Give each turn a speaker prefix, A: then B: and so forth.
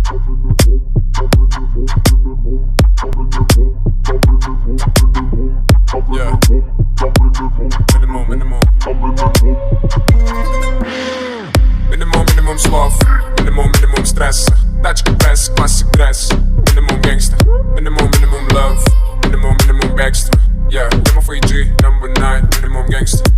A: Yeah. Minimum. Minimum slov. Minimum stress. Тачка без, classic dress. Minimum gangsta. Minimum love. Minimum extra. Yeah, I'm a 4G, number 9. Minimum gangsta.